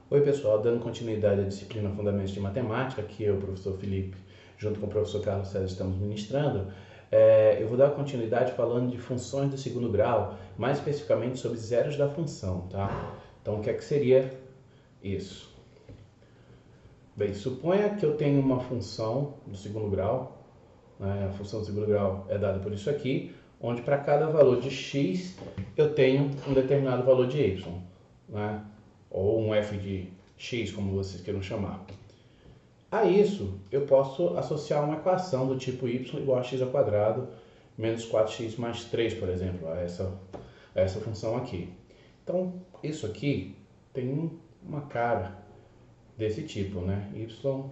Oi pessoal, dando continuidade à disciplina Fundamentos de Matemática, que eu, o professor Felipe, junto com o professor Carlos César, estamos ministrando, eu vou dar continuidade falando de funções do segundo grau, mais especificamente sobre zeros da função, tá? Então, o que é que seria isso? Bem, suponha que eu tenho uma função do segundo grau, né? A função do segundo grau é dada por isso aqui, onde para cada valor de x eu tenho um determinado valor de y, né? Ou um f de x, como vocês queiram chamar. A isso, eu posso associar uma equação do tipo y igual a x ao quadrado menos 4x mais 3, por exemplo, a essa função aqui. Então, isso aqui tem uma cara desse tipo, né? Y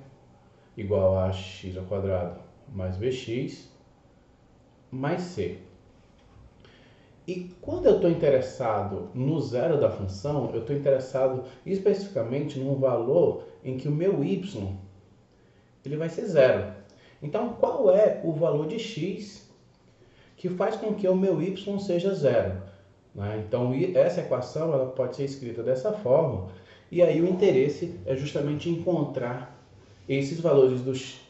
igual a x ao quadrado mais bx mais c. E quando eu estou interessado no zero da função, eu estou interessado especificamente num valor em que o meu y ele vai ser zero. Então, qual é o valor de x que faz com que o meu y seja zero? Né? Então, essa equação ela pode ser escrita dessa forma, e aí o interesse é justamente encontrar esses valores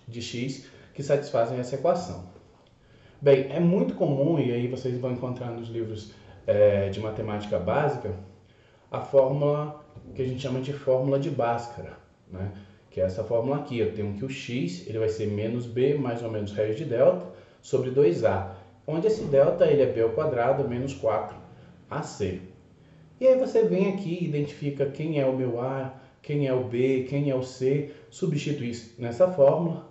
de x que satisfazem essa equação. Bem, é muito comum, e aí vocês vão encontrar nos livros de matemática básica, a fórmula que a gente chama de fórmula de Bhaskara, né? Que é essa fórmula aqui. Eu tenho que o x ele vai ser menos b mais ou menos raiz de delta sobre 2a, onde esse delta ele é b ao quadrado menos 4ac. E aí você vem aqui e identifica quem é o meu a, quem é o b, quem é o c, substitui isso nessa fórmula,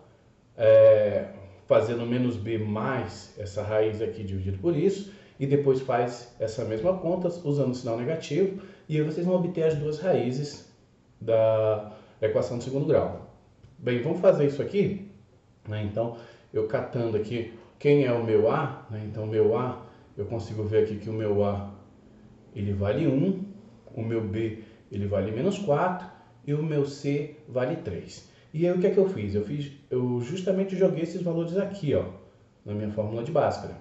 fazendo menos b mais essa raiz aqui dividido por isso, e depois faz essa mesma conta usando o sinal negativo, e aí vocês vão obter as duas raízes da equação do segundo grau. Bem, vamos fazer isso aqui, né? Então, eu catando aqui quem é o meu a, né? Então, o meu a, eu consigo ver aqui que o meu a ele vale 1, o meu b ele vale menos 4 e o meu c vale 3. E aí o que é que eu fiz? Eu justamente joguei esses valores aqui, ó, na minha fórmula de Bhaskara,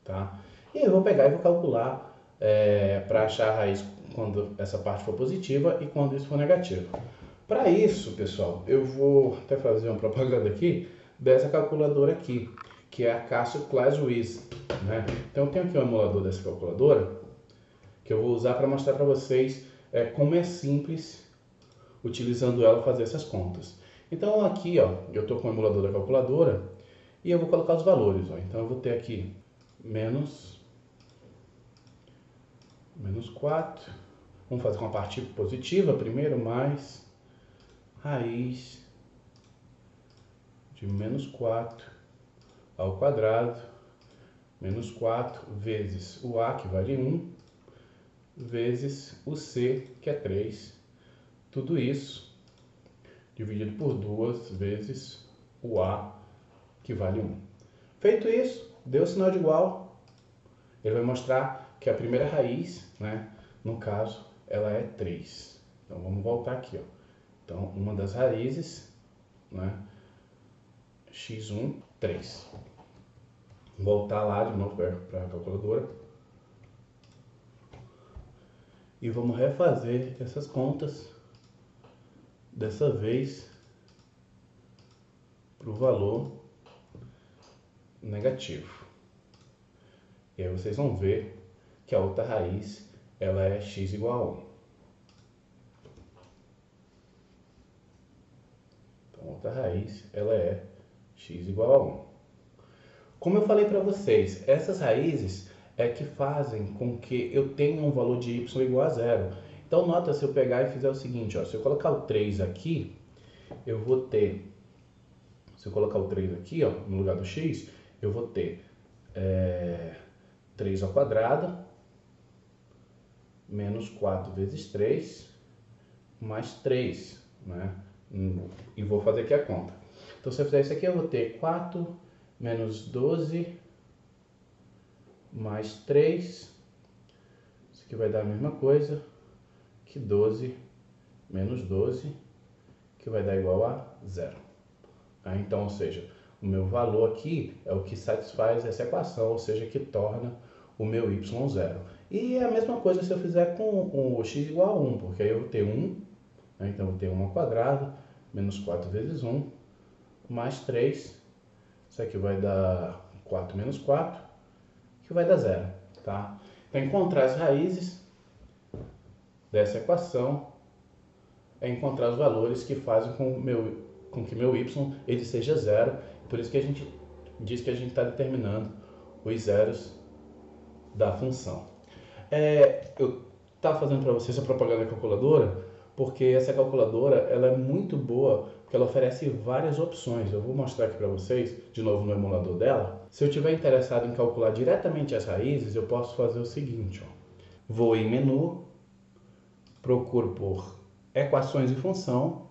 tá? E aí eu vou pegar e vou calcular para achar a raiz quando essa parte for positiva e quando isso for negativo. Para isso, pessoal, eu vou até fazer uma propaganda aqui dessa calculadora aqui, que é a Casio ClassWiz, né? Então eu tenho aqui um emulador dessa calculadora que eu vou usar para mostrar para vocês como é simples utilizando ela fazer essas contas. Então aqui, ó, eu estou com o emulador da calculadora e eu vou colocar os valores. Ó. Então eu vou ter aqui menos 4. Vamos fazer com a parte positiva primeiro, mais raiz de menos 4 ao quadrado, menos 4 vezes o a, que vale 1, vezes o c, que é 3. Tudo isso dividido por 2 vezes o a, que vale 1. Feito isso, deu o sinal de igual, ele vai mostrar que a primeira raiz, né, no caso, ela é 3. Então, vamos voltar aqui. Ó. Então, uma das raízes, né, x1, 3. Vou voltar lá de novo para a calculadora. E vamos refazer essas contas, dessa vez para o valor negativo. E aí vocês vão ver que a outra raiz ela é x igual a 1. Então, a outra raiz ela é x igual a 1. Como eu falei para vocês, essas raízes é que fazem com que eu tenha um valor de y igual a zero. Então, nota se eu pegar e fizer o seguinte, ó, se eu colocar o 3 aqui, eu vou ter, se eu colocar o 3 aqui, ó, no lugar do x, eu vou ter 3 ao quadrado, menos 4 vezes 3, mais 3, né? E vou fazer aqui a conta. Então, se eu fizer isso aqui, eu vou ter 4 menos 12 mais 3. Isso aqui vai dar a mesma coisa que 12 menos 12, que vai dar igual a 0. Então, ou seja, o meu valor aqui é o que satisfaz essa equação, ou seja, que torna o meu y zero. E é a mesma coisa se eu fizer com o x igual a 1, porque aí eu vou ter 1, Né? Então, eu vou ter 1 ao quadrado, menos 4 vezes 1, mais 3. Isso aqui vai dar 4 menos 4, que vai dar 0. Tá? Então, encontrar as raízes dessa equação é encontrar os valores que fazem com que meu y ele seja 0. Por isso que a gente diz que a gente está determinando os zeros da função. Eu estava fazendo para vocês a propaganda da calculadora, porque essa calculadora ela é muito boa, porque ela oferece várias opções. Eu vou mostrar aqui para vocês, de novo no emulador dela. Se eu estiver interessado em calcular diretamente as raízes, eu posso fazer o seguinte. Vou em menu, procuro por equações e função,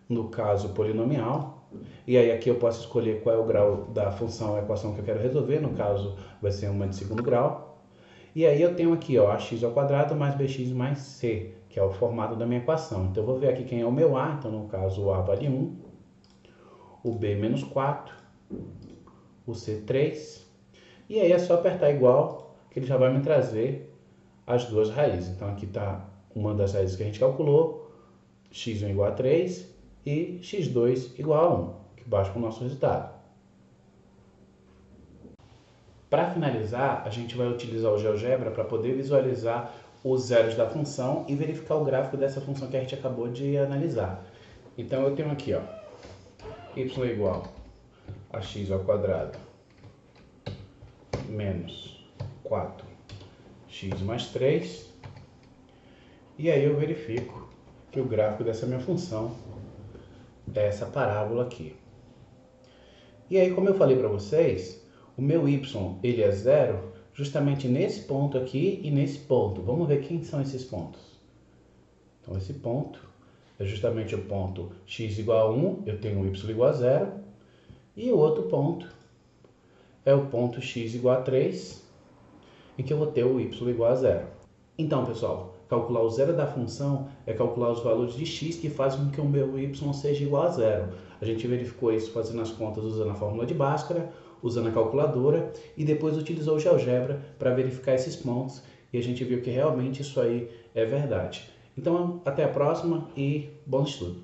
no caso polinomial, e aí aqui eu posso escolher qual é o grau da função ou equação que eu quero resolver, no caso vai ser uma de segundo grau. E aí eu tenho aqui ax ao quadrado mais bx mais c, que é o formato da minha equação. Então eu vou ver aqui quem é o meu a, então no caso o a vale 1, o b menos 4, o c 3, e aí é só apertar igual, que ele já vai me trazer as duas raízes. Então aqui está uma das raízes que a gente calculou, x1 igual a 3 e x2 igual a 1, que bate com o nosso resultado. Para finalizar, a gente vai utilizar o GeoGebra para poder visualizar os zeros da função e verificar o gráfico dessa função que a gente acabou de analisar. Então eu tenho aqui, y igual a x ao quadrado menos 4x mais 3, e aí eu verifico que o gráfico dessa minha função é essa parábola aqui. E aí, como eu falei para vocês, o meu y ele é 0 justamente nesse ponto aqui e nesse ponto. Vamos ver quem são esses pontos. Então, esse ponto é justamente o ponto x igual a 1, eu tenho o y igual a 0. E o outro ponto é o ponto x igual a 3, em que eu vou ter o y igual a 0. Então, pessoal, calcular o zero da função é calcular os valores de x que fazem com que o meu y seja igual a 0. A gente verificou isso fazendo as contas usando a fórmula de Bhaskara, usando a calculadora e depois utilizou o GeoGebra para verificar esses pontos e a gente viu que realmente isso aí é verdade. Então, até a próxima e bom estudo!